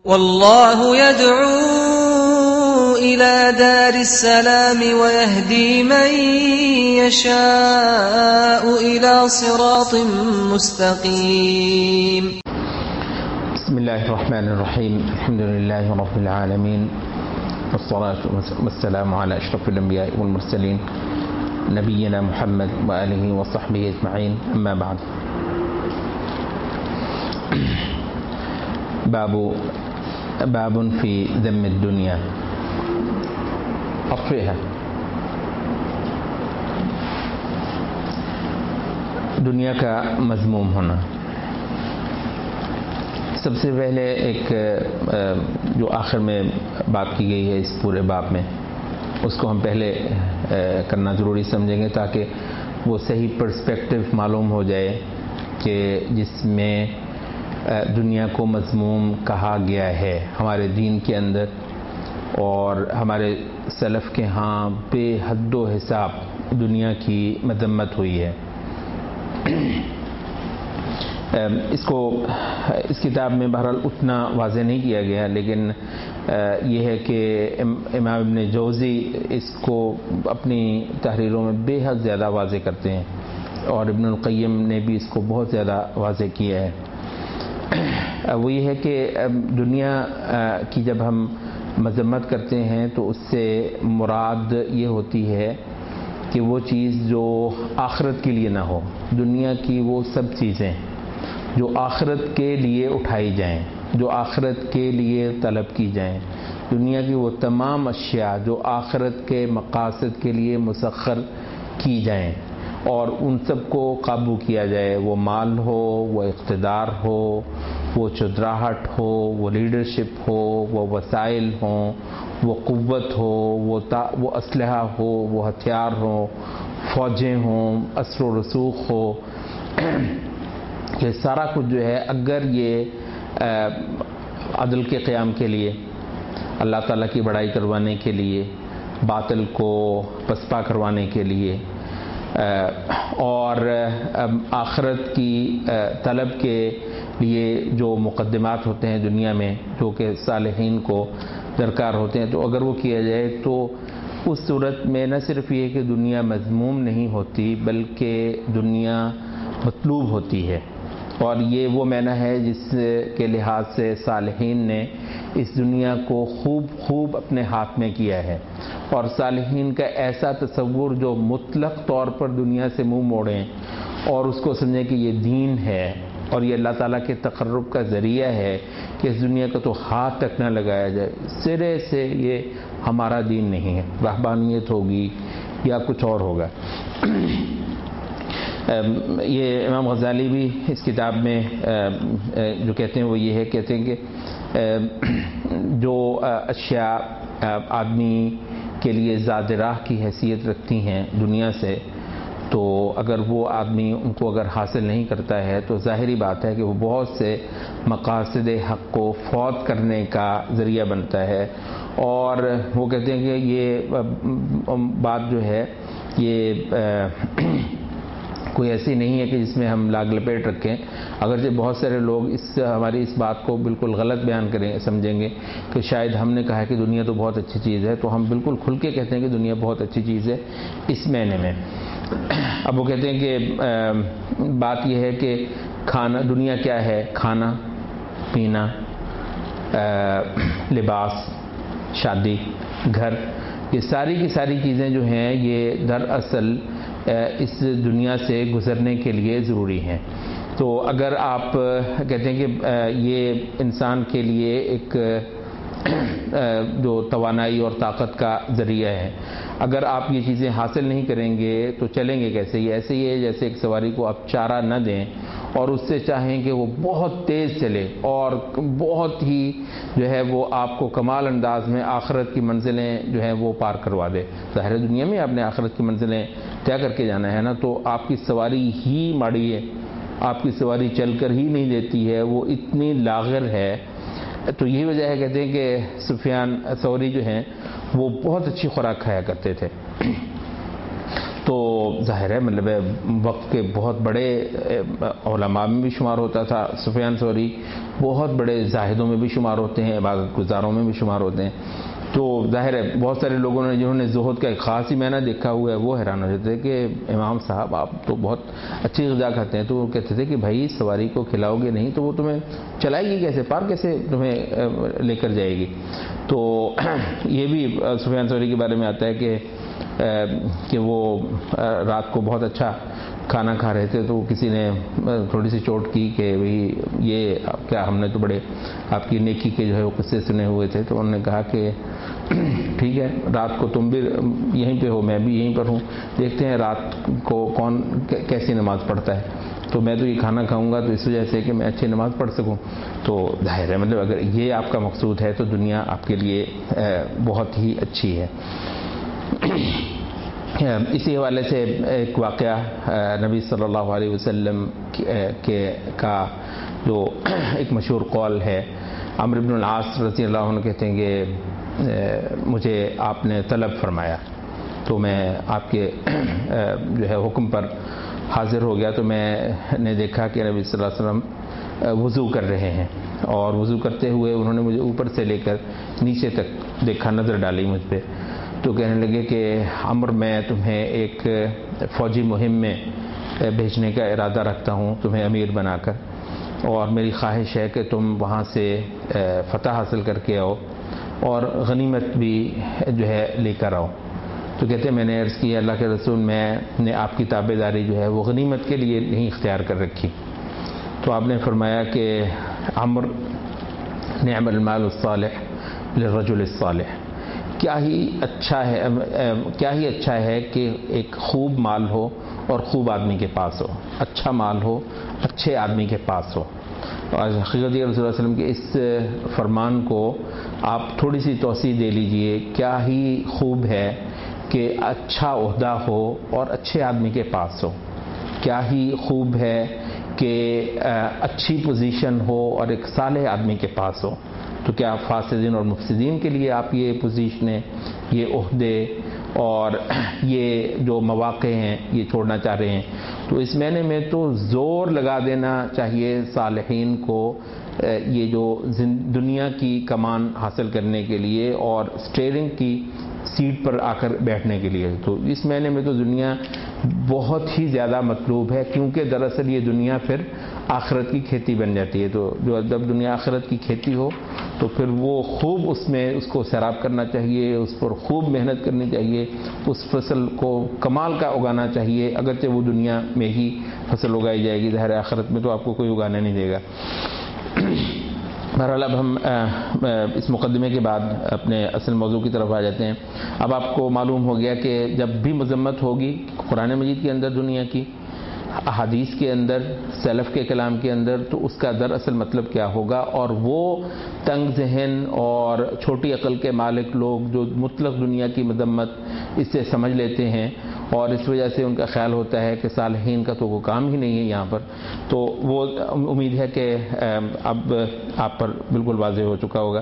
والله يدعو إلى دار السلام ويهدي من يشاء إلى صراط مستقيم. بسم الله الرحمن الرحيم. الحمد لله رب العالمين، والصلاة والسلام على أشرف الأنبياء والمرسلين نبينا محمد وآله وصحبه أجمعين. أما بعد، باب في ذم الدنيا أطفئها. دنیا کا مذموم ہونا. سب سے پہلے ایک جو آخر میں بات کی گئی ہے اس پورے باب میں، اس کو ہم پہلے کرنا ضروری سمجھیں گے تاکہ وہ صحیح پرسپیکٹو معلوم ہو جائے کہ جس میں دنیا کو مذموم کہا گیا ہے ہمارے دین کے اندر، اور ہمارے سلف کے ہاں بے حد و حساب دنیا کی مذمت ہوئی ہے. اس کتاب میں بہرحال اتنا واضح نہیں کیا گیا، لیکن یہ ہے کہ امام ابن جوزی اس کو اپنی تحریروں میں بے حد زیادہ واضح کرتے ہیں، اور ابن القیم نے بھی اس کو بہت زیادہ واضح کیا ہے. وہ یہ ہے کہ دنیا کی جب ہم مذمت کرتے ہیں تو اس سے مراد یہ ہوتی ہے کہ وہ چیز جو آخرت کے لیے نہ ہو. دنیا کی وہ سب چیزیں جو آخرت کے لیے اٹھائی جائیں، جو آخرت کے لیے طلب کی جائیں، دنیا کی وہ تمام اشیاء جو آخرت کے مقاصد کے لیے مسخر کی جائیں اور ان سب کو قابو کیا جائے، وہ مال ہو، وہ اقتدار ہو، وہ چودراہٹ ہو، وہ لیڈرشپ ہو، وہ وسائل ہوں، وہ قوت ہو، وہ اسلحہ ہو، وہ ہتھیار ہوں، فوجیں ہوں، اسر و رسوخ ہو، یہ سارا کچھ جو ہے اگر یہ عدل کے قیام کے لیے، اللہ تعالیٰ کی بڑائی کروانے کے لیے، باطل کو پسپا کروانے کے لیے، اور آخرت کی طلب کے لیے جو مقدمات ہوتے ہیں دنیا میں جو کہ صالحین کو درکار ہوتے ہیں، تو اگر وہ کیا جائے تو اس صورت میں نہ صرف یہ کہ دنیا مذموم نہیں ہوتی بلکہ دنیا مطلوب ہوتی ہے. اور یہ وہ معنی ہے جس کے لحاظ سے صالحین نے اس دنیا کو خوب اپنے ہاتھ میں کیا ہے. اور صالحین کا ایسا تصور جو مطلق طور پر دنیا سے منہ موڑیں اور اس کو سمجھیں کہ یہ دین ہے اور یہ اللہ تعالیٰ کے تقرب کا ذریعہ ہے کہ اس دنیا کا تو ہاتھ تک نہ لگایا جائے، سرے سے یہ ہمارا دین نہیں ہے، رہبانیت ہوگی یا کچھ اور ہوگا. یہ امام غزالی بھی اس کتاب میں جو کہتے ہیں وہ یہ ہے، کہتے ہیں کہ جو اشیاء آدمی کے لیے زاد راہ کی حیثیت رکھتی ہیں دنیا سے، تو اگر وہ آدمی ان کو اگر حاصل نہیں کرتا ہے تو ظاہری بات ہے کہ وہ بہت سے مقاصد حق کو فوت کرنے کا ذریعہ بنتا ہے. اور وہ کہتے ہیں کہ یہ بات جو ہے یہ کوئی ایسی نہیں ہے کہ جس میں ہم لاگ لپیٹ رکھیں، اگرچہ بہت سارے لوگ ہماری اس بات کو بالکل غلط بیان سمجھیں گے کہ شاید ہم نے کہا کہ دنیا تو بہت اچھی چیز ہے، تو ہم بالکل کھل کے کہتے ہیں کہ دنیا بہت اچھی چیز ہے اس معنی میں. اب وہ کہتے ہیں کہ بات یہ ہے کہ کھانا، دنیا کیا ہے؟ کھانا پینا، لباس، شادی، گھر، یہ ساری کی ساری چیزیں جو ہیں یہ دراصل اس دنیا سے گزرنے کے لیے ضروری ہیں. تو اگر آپ کہتے ہیں کہ یہ انسان کے لیے ایک جو توانائی اور طاقت کا ذریعہ ہے، اگر آپ یہ چیزیں حاصل نہیں کریں گے تو چلیں گے کیسے؟ یہ ایسے ہی ہے جیسے ایک سواری کو آپ چارہ نہ دیں اور اس سے چاہیں کہ وہ بہت تیز چلے اور بہت ہی جو ہے وہ آپ کو کمال انداز میں آخرت کی منزلیں جو ہیں وہ پار کروا دے. ظاہر دنیا میں آپ نے آخرت کی منزلیں طے کر کے جانا ہے نا، تو آپ کی سواری ہی ماڑی ہے، آپ کی سواری چل کر ہی نہیں دیتی ہے، وہ اتنی لاغر ہے. تو یہی وجہ ہے کہتے ہیں کہ سفیان ثوری جو ہیں وہ بہت اچھی خوراک کھایا کرتے تھے. تو ظاہر ہے مطلب وقت کے بہت بڑے علماء میں بھی شمار ہوتا تھا سفیان ثوری، بہت بڑے زاہدوں میں بھی شمار ہوتے ہیں، عبادت گزاروں میں بھی شمار ہوتے ہیں. تو ظاہر ہے بہت سارے لوگوں نے جنہوں نے زہد کا ایک خاص ہی معنی دیکھا ہوا ہے وہ حیران ہو جاتے ہیں کہ امام صاحب آپ تو بہت اچھی غذا کھاتے ہیں. تو وہ کہتے تھے کہ بھائی سواری کو کھلاؤ گے نہیں تو وہ تمہیں چلائے گی کیسے، پار کیسے تمہیں لے کر جائے گی. تو یہ بھی سفیان ثوری کے بارے میں آتا ہے کہ وہ رات کو بہت اچھا کھانا کھا رہے تھے تو کسی نے تھوڑی سی چوٹ کی کہ بھئی یہ کیا، ہم نے تو بڑے آپ کی نیکی کے جو ہے وہ قصے سنے ہوئے تھے. تو انہوں نے کہا کہ ٹھیک ہے رات کو تم بھی یہیں پہ ہو میں بھی یہیں پر ہوں، دیکھتے ہیں رات کو کون کیسی نماز پڑھتا ہے. تو میں تو یہ کھانا کھاؤں گا تو اس وجہ سے کہ میں اچھی نماز پڑھ سکوں. تو ظاہر ہے مطلب اگر یہ آپ کا مقصود ہے تو دنیا آپ کے لیے بہت ہی اچھی ہے. اسی حوالے سے ایک واقعہ نبی صلی اللہ علیہ وسلم کا جو ایک مشہور قول ہے، عمرو بن العاص رضی اللہ عنہ کہتے ہیں کہ مجھے آپ نے طلب فرمایا تو میں آپ کے جو ہے حکم پر حاضر ہو گیا. تو میں نے دیکھا کہ نبی صلی اللہ علیہ وسلم وضو کر رہے ہیں اور وضو کرتے ہوئے انہوں نے مجھے اوپر سے لے کر نیچے تک دیکھا، نظر ڈالی مجھ پہ. تو کہنے لگے کہ عمر میں تمہیں ایک فوجی مہم میں بھیجنے کا ارادہ رکھتا ہوں تمہیں امیر بنا کر، اور میری خواہش ہے کہ تم وہاں سے فتح حاصل کر کے آؤ اور غنیمت بھی جو ہے لے کر آؤ. تو کہتے ہیں میں نے عرض کیا اللہ کے رسول میں نے آپ کی تابع داری جو ہے وہ غنیمت کے لیے نہیں اختیار کر رکھی. تو آپ نے فرمایا کہ عمر نعم المال الصالح للرجل الصالح، کیا ہی اچھا ہے کہ ایک خوب مال ہو اور خوب آدمی کے پاس ہو، اچھا مال ہو اچھے آدمی کے پاس ہو. اور حقیقت رسول اللہ علیہ وسلم کے اس فرمان کو آپ تھوڑی سی توسیع دے لیجئے، کیا ہی خوب ہے کہ اچھا عہدہ ہو اور اچھے آدمی کے پاس ہو، کیا ہی خوب ہے کہ اچھی پوزیشن ہو اور ایک صالح آدمی کے پاس ہو. تو کیا فاسدین اور مفسدین کے لیے آپ یہ پوزیشنیں، یہ عہدے اور یہ جو مواقع ہیں یہ چھوڑنا چاہ رہے ہیں؟ تو اس معنی میں تو زور لگا دینا چاہیے صالحین کو یہ جو دنیا کی کمان حاصل کرنے کے لیے اور اسٹیئرنگ کی سیٹ پر آ کر بیٹھنے کے لیے. تو اس معنی میں تو دنیا بہت ہی زیادہ مطلوب ہے، کیونکہ دراصل یہ دنیا پھر آخرت کی کھیتی بن جاتی ہے. تو جب دنیا آخرت کی کھیتی ہو تو پھر وہ خوب اس کو سیراب کرنا چاہیے، اس پر خوب محنت کرنی چاہیے، اس فصل کو کمال کا اگانا چاہیے، اگرچہ وہ دنیا میں ہی فصل اگائی جائے گی، ظاہر آخرت میں تو آپ کو کوئی اگانے نہیں دے گا. بہرحال اب ہم اس مقدمے کے بعد اپنے اصل موضوع کی طرف آ جاتے ہیں. اب آپ کو معلوم ہو گیا کہ جب بھی مذمت ہوگی قرآن مجید کے اندر دنیا کی، احادیث کے اندر، سلف کے کلام کے اندر، تو اس کا دراصل مطلب کیا ہوگا. اور وہ تنگ ذہن اور چھوٹی عقل کے مالک لوگ جو مطلق دنیا کی مذمت اس سے سمجھ لیتے ہیں اور اس وجہ سے ان کا خیال ہوتا ہے کہ صالحین کا تو وہ کام ہی نہیں ہے یہاں پر، تو وہ امید ہے کہ اب آپ پر بالکل واضح ہو چکا ہوگا.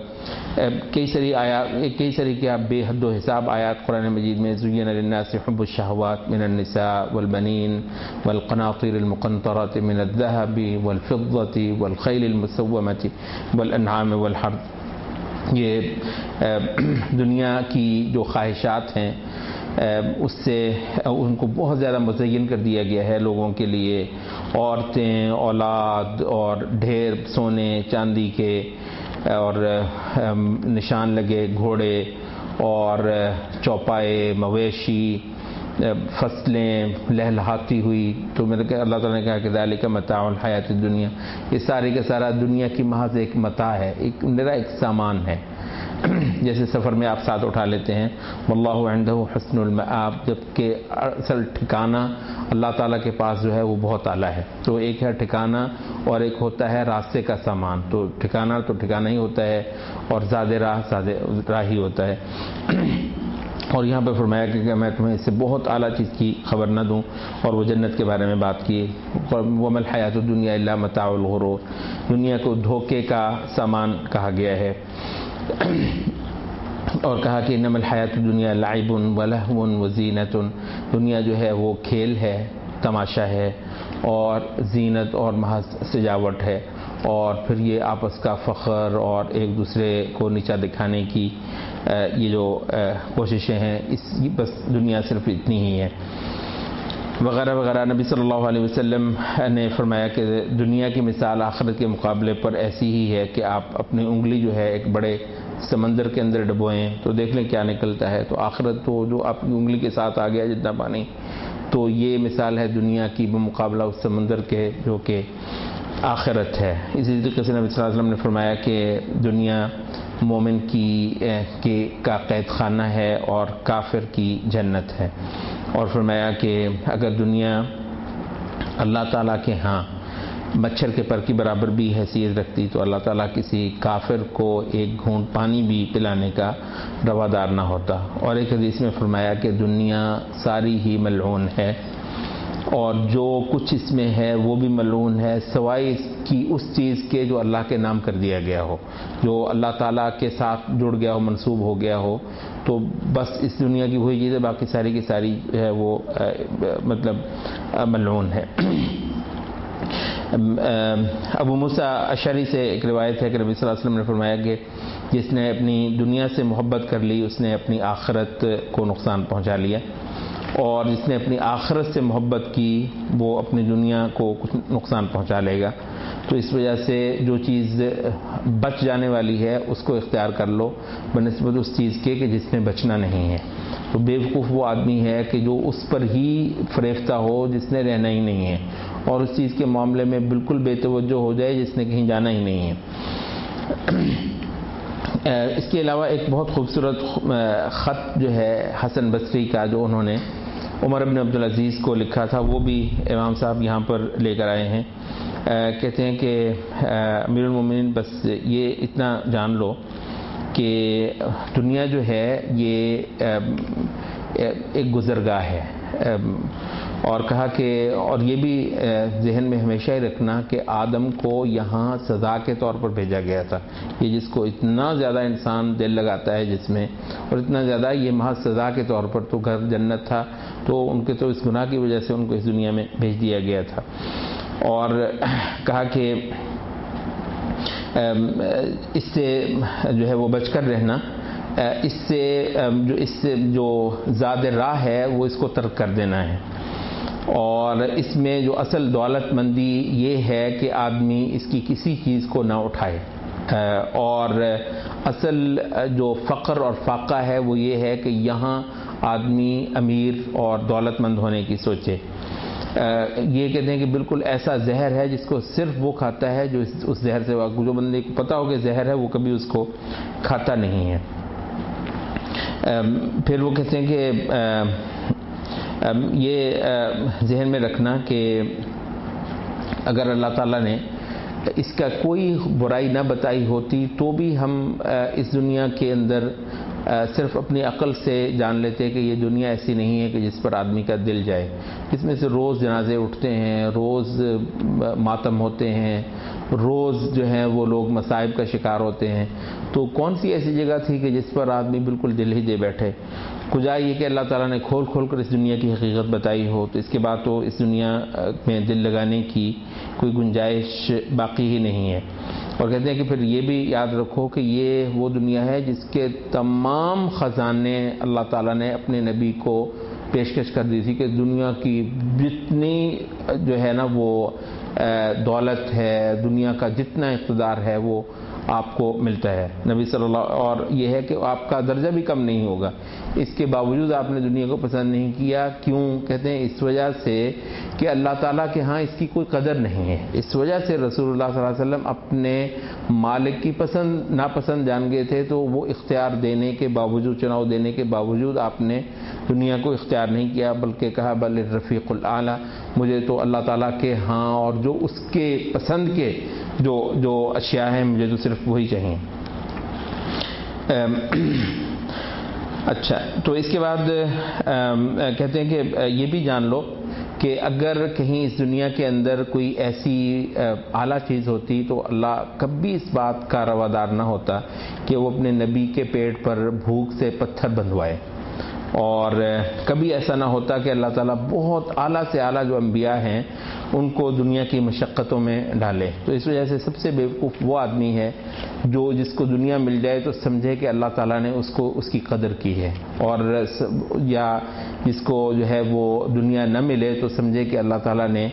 کئی ساری کیا بے حد و حساب آیات قرآن مجید میں زین للناس حب الشہوات من النساء والبنین والقناطیر المقنطرة من الذهب والفضة والخیل المسومة والانعام والحرث، یہ دنیا کی جو خواہشات ہیں اس سے ان کو بہت زیادہ مزین کر دیا گیا ہے لوگوں کے لیے. عورتیں، اولاد اور ڈھیر سونے چاندی کے اور نشان لگے گھوڑے اور چوپائے، مویشی، فصلیں لہلہاتی ہوئی. تو میرے کہ اللہ تعالیٰ نے کہا کہ ذالک متاع الحیات الدنیا، یہ سارے کا سارا دنیا کی محض ایک متاع ہے، ایک سامان ہے. جیسے سفر میں آپ ساتھ اٹھا لیتے ہیں واللہ عنده حسن المآب، جبکہ اصل ٹھکانہ اللہ تعالیٰ کے پاس جو ہے وہ بہت اعلیٰ ہے. تو ایک ہے ٹھکانہ اور ایک ہوتا ہے راستے کا سامان. تو ٹھکانہ ہی ہوتا ہے اور زاد راہ ہی ہوتا ہے. اور یہاں پہ فرمایا کہ میں تمہیں اس سے بہت اعلیٰ چیز کی خبر نہ دوں، اور وہ جنت کے بارے میں بات کی. وَمَا الْحَيَاةُ الدُّنْيَا إِلَّا مَتَاعُ الْغُرُورِ، دنیا کو دھوکے کا سامان کہا گیا ہے. اور کہا کہ انما الحیات الدنیا لعب ولہو وزینت، دنیا جو ہے وہ کھیل ہے، تماشا ہے اور زینت اور محض سجاوٹ ہے، اور پھر یہ آپس کا فخر اور ایک دوسرے کو نیچا دکھانے کی یہ جو کوششیں ہیں، بس دنیا صرف اتنی ہی ہے وغیرہ وغیرہ۔ نبی صلی اللہ علیہ وسلم نے فرمایا کہ دنیا کی مثال آخرت کے مقابلے پر ایسی ہی ہے کہ آپ اپنی انگلی جو ہے ایک بڑے سمندر کے اندر ڈبوئیں تو دیکھ لیں کیا نکلتا ہے، تو آخرت تو جو آپ کی انگلی کے ساتھ آ گیا جتنا پانی، تو یہ مثال ہے دنیا کی بمقابلہ اس سمندر کے جو کہ آخرت ہے۔ اسی طریقے سے نبی صلی اللہ علیہ وسلم نے فرمایا کہ دنیا مومن کا قید خانہ ہے اور کافر کی جنت ہے، اور فرمایا کہ اگر دنیا اللہ تعالیٰ کے ہاں مچھر کے پر کی برابر بھی حیثیت رکھتی تو اللہ تعالیٰ کسی کافر کو ایک گھونٹ پانی بھی پلانے کا روادار نہ ہوتا۔ اور ایک حدیث میں فرمایا کہ دنیا ساری ہی ملعون ہے اور جو کچھ اس میں ہے وہ بھی ملعون ہے سوائے اس کی اس چیز کے جو اللہ کے نام کر دیا گیا ہو، جو اللہ تعالیٰ کے ساتھ جڑ گیا ہو، منسوب ہو گیا ہو، تو بس اس دنیا کی وہی چیز ہے، باقی ساری کی ساری ہے وہ مطلب ملعون ہے۔ ابو موسیٰ اشعری سے ایک روایت ہے کہ نبی صلی اللہ علیہ وسلم نے فرمایا کہ جس نے اپنی دنیا سے محبت کر لی اس نے اپنی آخرت کو نقصان پہنچا لیا، اور جس نے اپنی آخرت سے محبت کی وہ اپنی دنیا کو کچھ نقصان پہنچا لے گا۔ تو اس وجہ سے جو چیز بچ جانے والی ہے اس کو اختیار کر لو بنسبت اس چیز کے کہ جس میں بچنا نہیں ہے۔ تو بے وقوف وہ آدمی ہے کہ جو اس پر ہی فریفتہ ہو جس نے رہنا ہی نہیں ہے، اور اس چیز کے معاملے میں بالکل بے توجہ ہو جائے جس نے کہیں جانا ہی نہیں ہے۔ اس کے علاوہ ایک بہت خوبصورت خط جو ہے حسن بصری کا جو انہوں نے عمر بن عبدالعزیز کو لکھا تھا، وہ بھی امام صاحب یہاں پر لے کر آئے ہیں۔ کہتے ہیں کہ امیر المومنین بس یہ اتنا جان لو کہ دنیا جو ہے یہ ایک گزرگاہ ہے، اور کہا کہ اور یہ بھی ذہن میں ہمیشہ ہی رکھنا کہ آدم کو یہاں سزا کے طور پر بھیجا گیا تھا، یہ جس کو اتنا زیادہ انسان دل لگاتا ہے جس میں، اور اتنا زیادہ یہ محض سزا کے طور پر، تو گھر جنت تھا تو ان کے تو اس گناہ کی وجہ سے ان کو اس دنیا میں بھیج دیا گیا تھا۔ اور کہا کہ اس سے جو ہے وہ بچ کر رہنا، اس سے جو زاد راہ ہے وہ اس کو ترک کر دینا ہے، اور اس میں جو اصل دولت مندی یہ ہے کہ آدمی اس کی کسی چیز کو نہ اٹھائے، اور اصل جو فقر اور فاقہ ہے وہ یہ ہے کہ یہاں آدمی امیر اور دولت مند ہونے کی سوچے۔ یہ کہتے ہیں کہ بالکل ایسا زہر ہے جس کو صرف وہ کھاتا ہے جو اس زہر سے جو بندے کو پتا ہو کہ زہر ہے وہ کبھی اس کو کھاتا نہیں ہے۔ پھر وہ کہتے ہیں کہ یہ ذہن میں رکھنا کہ اگر اللہ تعالیٰ نے اس کا کوئی برائی نہ بتائی ہوتی تو بھی ہم اس دنیا کے اندر صرف اپنی عقل سے جان لیتے کہ یہ دنیا ایسی نہیں ہے کہ جس پر آدمی کا دل جائے، اس میں سے روز جنازے اٹھتے ہیں، روز ماتم ہوتے ہیں، روز جو ہیں وہ لوگ مصائب کا شکار ہوتے ہیں، تو کون سی ایسی جگہ تھی کہ جس پر آدمی بالکل دل ہی دے بیٹھے؟ کجا یہ کہ اللہ تعالیٰ نے کھول کھول کر اس دنیا کی حقیقت بتائی ہو، تو اس کے بعد تو اس دنیا میں دل لگانے کی کوئی گنجائش باقی ہی نہیں ہے۔ اور کہتے ہیں کہ پھر یہ بھی یاد رکھو کہ یہ وہ دنیا ہے جس کے تمام خزانے اللہ تعالیٰ نے اپنے نبی کو پیشکش کر دی تھی کہ دنیا کی جتنی جو ہے نا وہ دولت ہے، دنیا کا جتنا اقتدار ہے وہ آپ کو ملتا ہے نبی صلی اللہ، اور یہ ہے کہ آپ کا درجہ بھی کم نہیں ہوگا، اس کے باوجود آپ نے دنیا کو پسند نہیں کیا۔ کیوں؟ کہتے ہیں اس وجہ سے کہ اللہ تعالیٰ کے ہاں اس کی کوئی قدر نہیں ہے، اس وجہ سے رسول اللہ صلی اللہ علیہ وسلم اپنے مالک کی پسند ناپسند جان گئے تھے، تو وہ اختیار دینے کے باوجود، چناؤ دینے کے باوجود آپ نے دنیا کو اختیار نہیں کیا، بلکہ کہا بل الرفیق الاعلیٰ، مجھے تو اللہ تعالیٰ کے ہاں اور جو اس کے پسند کے جو اشیاء ہیں مجھے تو صرف وہی چاہیے۔ اچھا، تو اس کے بعد کہتے ہیں کہ یہ بھی جان لو کہ اگر کہیں اس دنیا کے اندر کوئی ایسی اعلیٰ چیز ہوتی تو اللہ کبھی اس بات کا روادار نہ ہوتا کہ کہ وہ اپنے نبی کے پیٹ پر بھوک سے پتھر بندھوائے، اور کبھی ایسا نہ ہوتا کہ اللہ تعالیٰ بہت اعلیٰ سے اعلیٰ جو انبیاء ہیں ان کو دنیا کی مشقتوں میں ڈالے۔ تو اس وجہ سے سب سے بیوقوف وہ آدمی ہے جس کو دنیا مل جائے تو سمجھے کہ اللہ تعالیٰ نے اس کی قدر کی ہے، اور یا جس کو جو ہے وہ دنیا نہ ملے تو سمجھے کہ اللہ تعالیٰ نے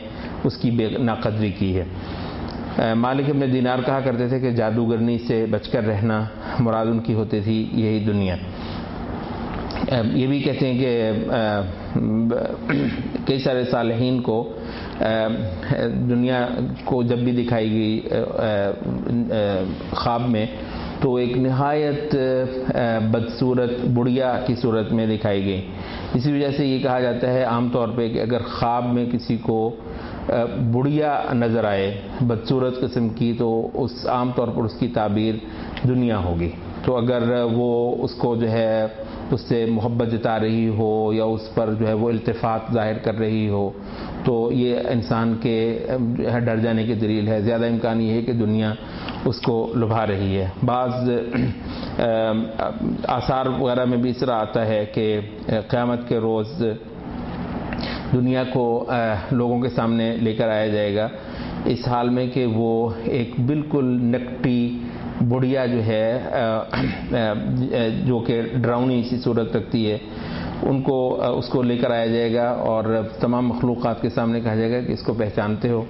اس کی ناقدری کی ہے۔ مالک ابن دینار کہا کرتے تھے کہ جادوگرنی سے بچ کر رہنا مراد ان کی ہوتی تھی یہی دنیا۔ یہ بھی کہتے ہیں کہ کئی سارے صالحین کو دنیا کو جب بھی دکھائی گئی خواب میں تو ایک نہایت بدصورت بڑھیا کی صورت میں دکھائی گئی۔ اسی وجہ سے یہ کہا جاتا ہے عام طور پہ کہ اگر خواب میں کسی کو بڑھیا نظر آئے بدصورت قسم کی تو عام طور پر اس کی تعبیر دنیا ہوگی۔ تو اگر وہ اس کو جو ہے اس سے محبت جتا رہی ہو یا اس پر جو ہے وہ التفات ظاہر کر رہی ہو تو یہ انسان کے ڈر جانے کی دلیل ہے۔ زیادہ امکان یہ ہے کہ دنیا اس کو لبھا رہی ہے۔ بعض آثار وغیرہ میں بھی اس طرح آتا ہے کہ قیامت کے روز دنیا کو لوگوں کے سامنے لے کر آیا جائے گا اس حال میں کہ وہ ایک بالکل نکٹی بڑھیا جو ہے جو کہ ڈراؤنی سی صورت رکھتی ہے اس کو لے کر آیا جائے گا، اور تمام مخلوقات کے سامنے کہا جائے گا کہ اس کو پہچانتے ہو؟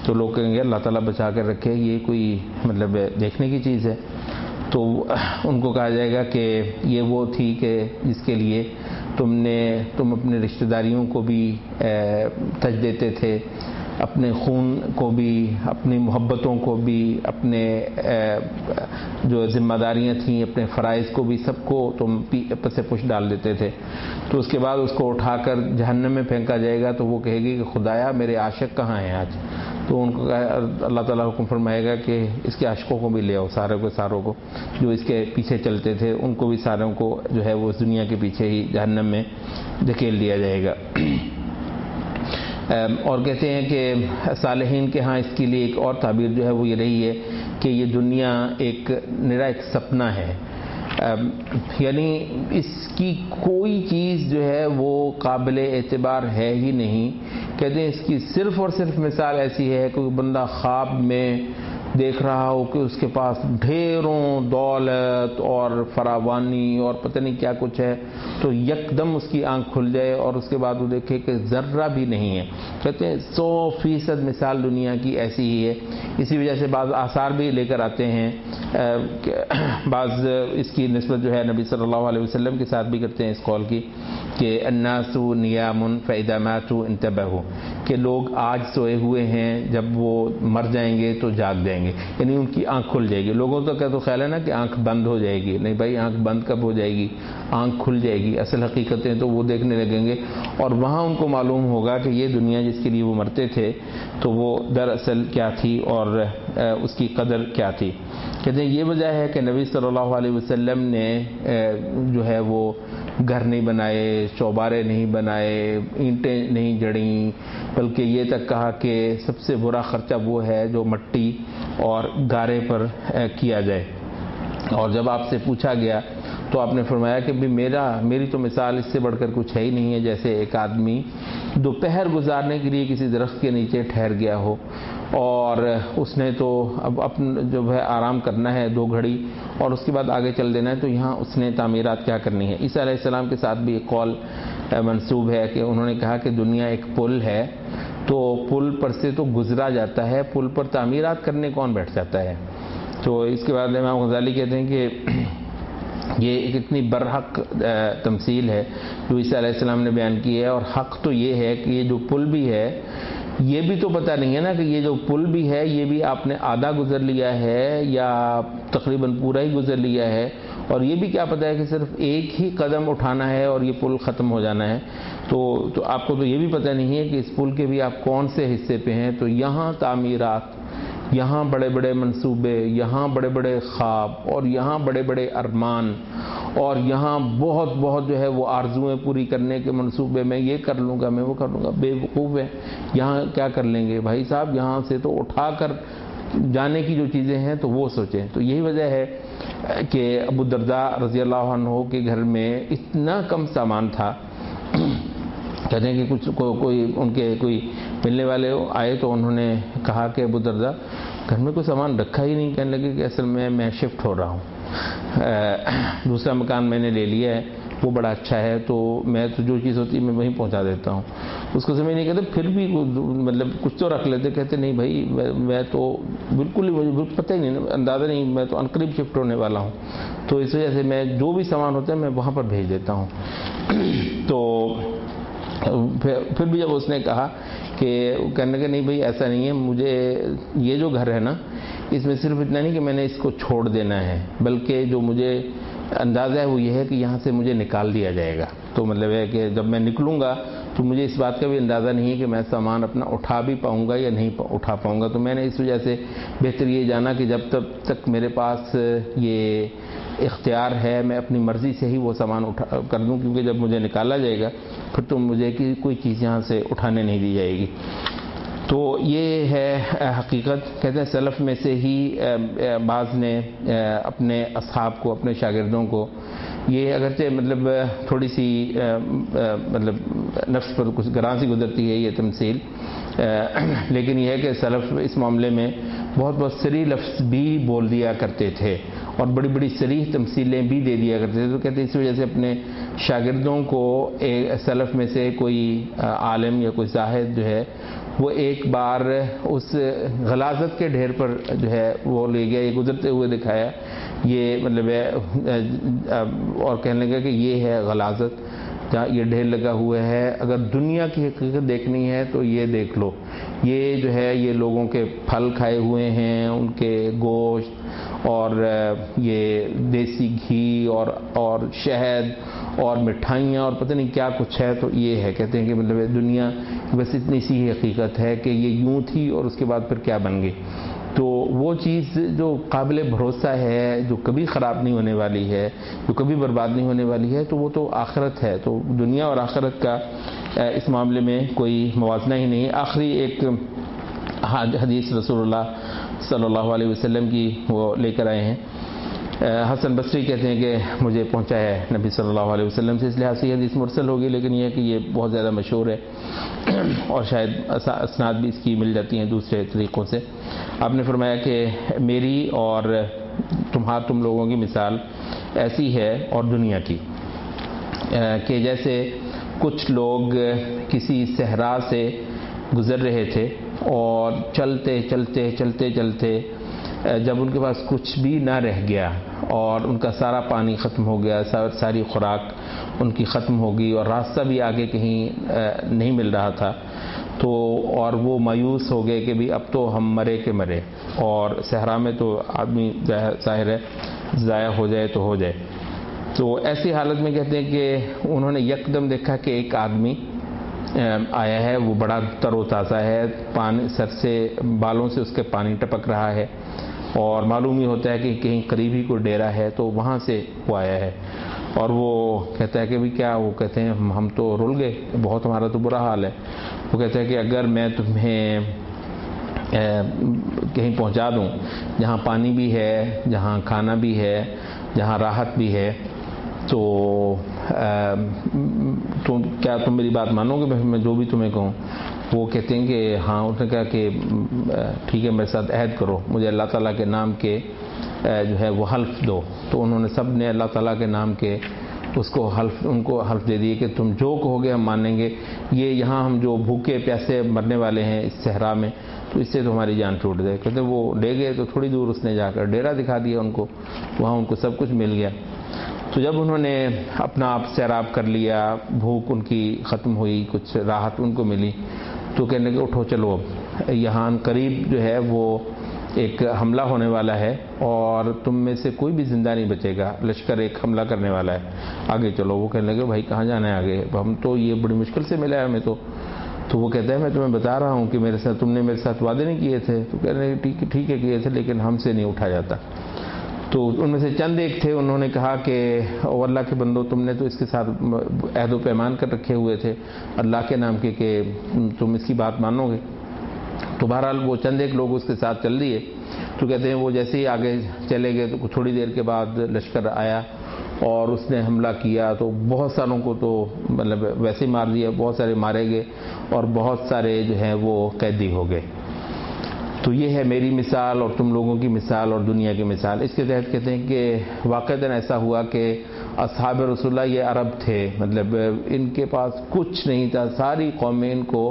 تو لوگ کہیں گے اللہ تعالیٰ بچا کر رکھے، یہ کوئی مطلب دیکھنے کی چیز ہے۔ تو ان کو کہا جائے گا کہ یہ وہ تھی کہ جس کے لیے تم اپنے رشتہ داریوں کو بھی تج دیتے تھے، اپنے خون کو بھی، اپنی محبتوں کو بھی، اپنے جو ذمہ داریاں تھیں، اپنے فرائض کو بھی، سب کو تم پس پش ڈال دیتے تھے۔ تو اس کے بعد اس کو اٹھا کر جہنم میں پھینکا جائے گا تو وہ کہے گی کہ خدایا میرے عاشق کہاں ہیں آج؟ تو ان کو اللہ تعالیٰ حکم فرمائے گا کہ اس کے عاشقوں کو بھی لے آؤ، ساروں کو جو اس کے پیچھے چلتے تھے ان کو بھی ساروں کو جو ہے وہ اس دنیا کے پیچھے ہی جہنم میں دھکیل دیا جائے گا۔ اور کہتے ہیں کہ صالحین کے ہاں اس کے لیے ایک اور تعبیر جو ہے وہ یہ رہی ہے کہ یہ دنیا ایک سپنا ہے، یعنی اس کی کوئی چیز جو ہے وہ قابل اعتبار ہے ہی نہیں۔ کہتے ہیں اس کی صرف اور صرف مثال ایسی ہے کہ بندہ خواب میں دیکھ رہا ہو کہ اس کے پاس ڈھیروں دولت اور فراوانی اور پتہ نہیں کیا کچھ ہے، تو یکدم اس کی آنکھ کھل جائے اور اس کے بعد وہ دیکھے کہ ذرہ بھی نہیں ہے۔ کہتے ہیں 100% مثال دنیا کی ایسی ہی ہے۔ اسی وجہ سے بعض آثار بھی لے کر آتے ہیں، بعض اس کی نسبت جو ہے نبی صلی اللہ علیہ وسلم کے ساتھ بھی کرتے ہیں اس قول کی کہ الناس نیام فاذا ماتوا انتبہوا، کہ لوگ آج سوئے ہوئے ہیں، جب وہ مر جائیں گے تو جاگ جائیں گے، یعنی ان کی آنکھ کھل جائے گی۔ لوگوں کا تو خیال ہے نا کہ آنکھ بند ہو جائے گی، نہیں بھائی، آنکھ بند کب ہو جائے گی؟ آنکھ کھل جائے گی۔ اصل حقیقتیں تو وہ دیکھنے لگیں گے اور وہاں ان کو معلوم ہوگا کہ یہ دنیا جس کے لیے وہ مرتے تھے تو وہ دراصل کیا تھی اور اس کی قدر کیا تھی۔ کہتے ہیں یہ وجہ ہے کہ نبی صلی اللہ علیہ وسلم نے جو ہے وہ گھر نہیں بنائے، چوبارے نہیں بنائے، اینٹیں نہیں جڑیں، بلکہ یہ تک کہا کہ سب سے برا خرچہ وہ ہے جو مٹی اور گارے پر کیا جائے۔ اور جب آپ سے پوچھا گیا تو آپ نے فرمایا کہ میری تو مثال اس سے بڑھ کر کچھ ہے ہی نہیں ہے، جیسے ایک آدمی دوپہر گزارنے کے لیے کسی درخت کے نیچے ٹھہر گیا ہو اور اس نے تو اب اپنا جو ہے آرام کرنا ہے 2 گھڑی اور اس کے بعد آگے چل دینا ہے، تو یہاں اس نے تعمیرات کیا کرنی ہے۔ عیسیٰ علیہ السلام کے ساتھ بھی ایک قول منسوب ہے کہ انہوں نے کہا کہ دنیا ایک پل ہے، تو پل پر سے تو گزرا جاتا ہے، پل پر تعمیرات کرنے کون بیٹھ جاتا ہے؟ تو اس کے بعد امام غزالی کہتے ہیں کہ یہ ایک اتنی برحق تمثیل ہے جو عیسیٰ علیہ السلام نے بیان کی ہے، اور حق تو یہ ہے کہ یہ جو پل بھی ہے یہ بھی تو پتہ نہیں ہے نا کہ یہ جو پل بھی ہے یہ بھی آپ نے آدھا گزر لیا ہے یا تقریباً پورا ہی گزر لیا ہے، اور یہ بھی کیا پتہ ہے کہ صرف ایک ہی قدم اٹھانا ہے اور یہ پل ختم ہو جانا ہے۔ تو آپ کو تو یہ بھی پتہ نہیں ہے کہ اس پل کے بھی آپ کون سے حصے پہ ہیں۔ تو یہاں تعمیرات، یہاں بڑے بڑے منصوبے، یہاں بڑے بڑے خواب، اور یہاں بڑے بڑے ارمان، اور یہاں بہت بہت جو ہے وہ آرزویں پوری کرنے کے منصوبے میں یہ کر لوں گا، میں وہ کر لوں گا۔ بے وقوف ہے، یہاں کیا کر لیں گے بھائی صاحب؟ یہاں سے تو اٹھا کر جانے کی جو چیزیں ہیں تو وہ سوچیں. تو یہی وجہ ہے کہ ابو الدرداء رضی اللہ عنہ کے گھر میں اتنا کم سامان تھا. کہتے ہیں کہ کچھ کوئی ان کے کوئی ملنے والے آئے تو انہوں نے کہا کہ ابو الدرداء گھر میں کوئی سامان رکھا ہی نہیں. کہنے لگے کہ اصل میں شفٹ ہو رہا ہوں, دوسرا مکان میں نے لے لیا ہے, وہ بڑا اچھا ہے, تو میں تو جو چیز ہوتی ہے میں وہیں پہنچا دیتا ہوں. اس کو سمجھ نہیں کہتے پھر بھی مطلب کچھ تو رکھ لیتے. کہتے نہیں بھائی میں تو بالکل ہی مجھے پتہ ہی نہیں, اندازہ نہیں, میں تو عنقریب شفٹ ہونے والا ہوں, تو اس وجہ سے میں جو بھی سامان ہوتا ہے میں وہاں پر بھیج دیتا ہوں. تو پھر بھی جب اس نے کہا کہ کہنے لگے نہیں بھائی ایسا نہیں ہے, مجھے یہ جو گھر ہے نا اس میں صرف اتنا نہیں کہ میں نے اس کو چھوڑ دینا ہے, بلکہ جو مجھے اندازہ ہے وہ یہ ہے کہ یہاں سے مجھے نکال دیا جائے گا. تو مطلب ہے کہ جب میں نکلوں گا تو مجھے اس بات کا بھی اندازہ نہیں ہے کہ میں سامان اپنا اٹھا بھی پاؤں گا یا نہیں اٹھا پاؤں گا. تو میں نے اس وجہ سے بہتر یہ جانا کہ جب تک میرے پاس یہ اختیار ہے میں اپنی مرضی سے ہی وہ سامان اٹھا کر دوں, کیونکہ جب مجھے نکالا جائے گا پھر تو مجھے کوئی چیز یہاں سے اٹھانے نہیں دی جائے گی. تو یہ ہے حقیقت. کہتے ہیں سلف میں سے ہی بعض نے اپنے اصحاب کو, اپنے شاگردوں کو, یہ اگرچہ مطلب تھوڑی سی مطلب نفس پر کچھ گراں سی گزرتی ہے یہ تمثیل, لیکن یہ ہے کہ سلف اس معاملے میں بہت بہت صریح لفظ بھی بول دیا کرتے تھے اور بڑی بڑی صریح تمثیلیں بھی دے دیا کرتے تھے. تو کہتے ہیں اس وجہ سے اپنے شاگردوں کو سلف میں سے کوئی عالم یا کوئی زاہد جو ہے وہ ایک بار اس غلاظت کے ڈھیر پر جو ہے وہ لے گیا, یہ گزرتے ہوئے دکھایا, یہ مطلب ہے, اور کہنے لگا کہ یہ ہے غلاظت جہاں یہ ڈھیر لگا ہوا ہے, اگر دنیا کی حقیقت دیکھنی ہے تو یہ دیکھ لو, یہ جو ہے یہ لوگوں کے پھل کھائے ہوئے ہیں, ان کے گوشت اور یہ دیسی گھی اور شہد اور مٹھائیاں اور پتہ نہیں کیا کچھ ہے. تو یہ ہے کہتے ہیں کہ مطلب دنیا بس اتنی سی ہی حقیقت ہے کہ یہ یوں تھی اور اس کے بعد پھر کیا بن گئی. تو وہ چیز جو قابل بھروسہ ہے, جو کبھی خراب نہیں ہونے والی ہے, جو کبھی برباد نہیں ہونے والی ہے, تو وہ تو آخرت ہے. تو دنیا اور آخرت کا اس معاملے میں کوئی موازنہ ہی نہیں. آخری ایک حدیث رسول اللہ صلی اللہ علیہ وسلم کی وہ لے کر آئے ہیں. حسن بصری کہتے ہیں کہ مجھے پہنچا ہے نبی صلی اللہ علیہ وسلم سے, اس لحاظ سے حدیث مرسل ہوگی, لیکن یہ ہے کہ یہ بہت زیادہ مشہور ہے اور شاید اسناد بھی اس کی مل جاتی ہیں دوسرے طریقوں سے. آپ نے فرمایا کہ میری اور تم لوگوں کی مثال ایسی ہے اور دنیا کی کہ جیسے کچھ لوگ کسی صحرا سے گزر رہے تھے اور چلتے چلتے چلتے چلتے جب ان کے پاس کچھ بھی نہ رہ گیا اور ان کا سارا پانی ختم ہو گیا, ساری خوراک ان کی ختم ہو گئی اور راستہ بھی آگے کہیں نہیں مل رہا تھا, تو اور وہ مایوس ہو گئے کہ بھی اب تو ہم مرے کہ مرے, اور صحرا میں تو آدمی ظاہر ہے ضائع ہو جائے تو ہو جائے. تو ایسی حالت میں کہتے ہیں کہ انہوں نے یکدم دیکھا کہ ایک آدمی آیا ہے, وہ بڑا تر و تازہ ہے, پانی سر سے بالوں سے اس کے پانی ٹپک رہا ہے, اور معلوم ہی ہوتا ہے کہ کہیں قریب ہی کوئی ڈیرا ہے, تو وہاں سے وہ آیا ہے. اور وہ کہتا ہے کہ بھی کیا, وہ کہتے ہیں ہم تو رل گئے, بہت ہمارا تو برا حال ہے. وہ کہتا ہے کہ اگر میں تمہیں کہیں پہنچا دوں جہاں پانی بھی ہے, جہاں کھانا بھی ہے, جہاں راحت بھی ہے, تو کیا تم میری بات مانو گے میں جو بھی تمہیں کہوں؟ وہ کہتے ہیں کہ ہاں. اس نے کہا کہ ٹھیک ہے میرے ساتھ عہد کرو, مجھے اللہ تعالیٰ کے نام کے جو ہے وہ حلف دو. تو انہوں نے سب نے اللہ تعالیٰ کے نام کے ان کو حلف دے دیے کہ تم جو کہو گے ہم مانیں گے. یہ یہاں ہم جو بھوکے پیاسے مرنے والے ہیں اس صحرا میں, تو اس سے تو ہماری جان ٹوٹ جائے. کہتے وہ لے گئے تو تھوڑی دور اس نے جا کر ڈیرا دکھا دیا ان کو, وہاں ان کو سب کچھ مل گیا. تو جب انہوں نے اپنا آپ سیراب کر لیا, بھوک ان کی ختم ہوئی, کچھ راحت ان کو ملی, تو کہنے کہ اٹھو چلو اب یہاں قریب جو ہے وہ ایک حملہ ہونے والا ہے اور تم میں سے کوئی بھی زندہ نہیں بچے گا, لشکر ایک حملہ کرنے والا ہے, آگے چلو. وہ کہنے لگے بھائی کہاں جانا ہے آگے, ہم تو یہ بڑی مشکل سے ملا ہے ہمیں تو وہ کہتا ہے میں تمہیں بتا رہا ہوں کہ تم نے میرے ساتھ وعدے نہیں کیے تھے. تو کہہ رہے ٹھیک ہے کیے تھے, لیکن ہم سے نہیں اٹھا جاتا. تو ان میں سے چند ایک تھے, انہوں نے کہا کہ او اللہ کے بندو, تم نے تو اس کے ساتھ عہد و پیمان کر رکھے ہوئے تھے اللہ کے نام کے کہ تم اس کی بات مانو گے. تو بہرحال وہ چند ایک لوگ اس کے ساتھ چل دیے. تو کہتے ہیں وہ جیسے ہی آگے چلے گئے تو تھوڑی دیر کے بعد لشکر آیا اور اس نے حملہ کیا تو بہت ساروں کو تو مطلب ویسے ہی مار دیا, بہت سارے مارے گئے اور بہت سارے جو ہیں وہ قیدی ہو گئے. تو یہ ہے میری مثال اور تم لوگوں کی مثال اور دنیا کی مثال. اس کے تحت کہتے ہیں کہ واقعتاً ایسا ہوا کہ اصحاب رسول اللہ یہ عرب تھے, مطلب ان کے پاس کچھ نہیں تھا, ساری قومیں ان کو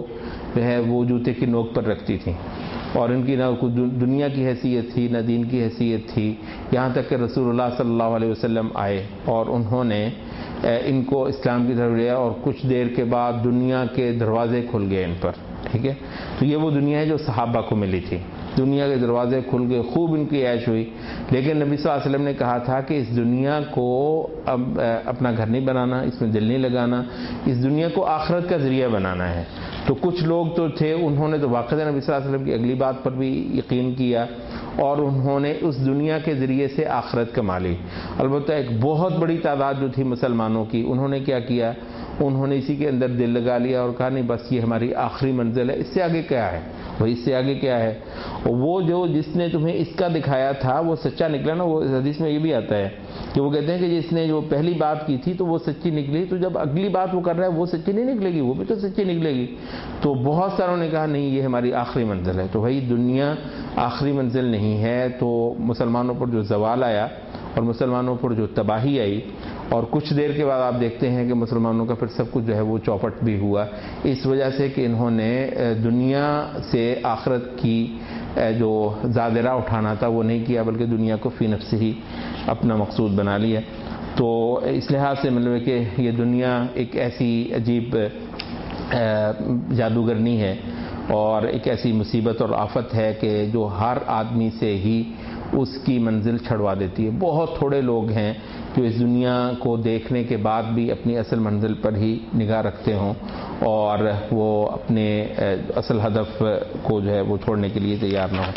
جو ہے وہ جوتے کی نوک پر رکھتی تھیں اور ان کی نہ دنیا کی حیثیت تھی نہ دین کی حیثیت تھی, یہاں تک کہ رسول اللہ صلی اللہ علیہ وسلم آئے اور انہوں نے ان کو اسلام کی طرف لیا اور کچھ دیر کے بعد دنیا کے دروازے کھل گئے ان پر. ٹھیک ہے, تو یہ وہ دنیا ہے جو صحابہ کو ملی تھی, دنیا کے دروازے کھل گئے, خوب ان کی عیش ہوئی. لیکن نبی صلی اللہ علیہ وسلم نے کہا تھا کہ اس دنیا کو اب اپنا گھر نہیں بنانا, اس میں دل نہیں لگانا, اس دنیا کو آخرت کا ذریعہ بنانا ہے. تو کچھ لوگ تو تھے انہوں نے تو واقعی نبی صلی اللہ علیہ وسلم کی اگلی بات پر بھی یقین کیا اور انہوں نے اس دنیا کے ذریعے سے آخرت کما لی. البتہ ایک بہت بڑی تعداد جو تھی مسلمانوں کی, انہوں نے کیا کیا, انہوں نے اسی کے اندر دل لگا لیا اور کہا نہیں بس یہ ہماری آخری منزل ہے, اس سے آگے کیا ہے, وہی اس سے آگے کیا ہے. وہ جو جس نے تمہیں اس کا دکھایا تھا وہ سچا نکلا نا. وہ حدیث میں یہ بھی آتا ہے کہ وہ کہتے ہیں کہ جس نے جو پہلی بات کی تھی تو وہ سچی نکلی, تو جب اگلی بات وہ کر رہا ہے وہ سچی نہیں نکلے گی, وہ بھی تو سچی نکلے گی. تو بہت ساروں نے کہا نہیں یہ ہماری آخری منزل ہے. تو بھائی دنیا آخری منزل نہیں ہے. تو مسلمانوں پر جو زوال آیا اور مسلمانوں پر جو تباہی آئی اور کچھ دیر کے بعد آپ دیکھتے ہیں کہ مسلمانوں کا پھر سب کچھ جو ہے وہ چوپٹ بھی ہوا, اس وجہ سے کہ انہوں نے دنیا سے آخرت کی جو زادرہ اٹھانا تھا وہ نہیں کیا, بلکہ دنیا کو فی نفس ہی اپنا مقصود بنا لیا. تو اس لحاظ سے مطلب کہ یہ دنیا ایک ایسی عجیب جادوگرنی ہے اور ایک ایسی مصیبت اور آفت ہے کہ جو ہر آدمی سے ہی اس کی منزل چھڑوا دیتی ہے. بہت تھوڑے لوگ ہیں جو اس دنیا کو دیکھنے کے بعد بھی اپنی اصل منزل پر ہی نگاہ رکھتے ہوں اور وہ اپنے اصل ہدف کو جو ہے وہ چھوڑنے کے لیے تیار نہ ہوں.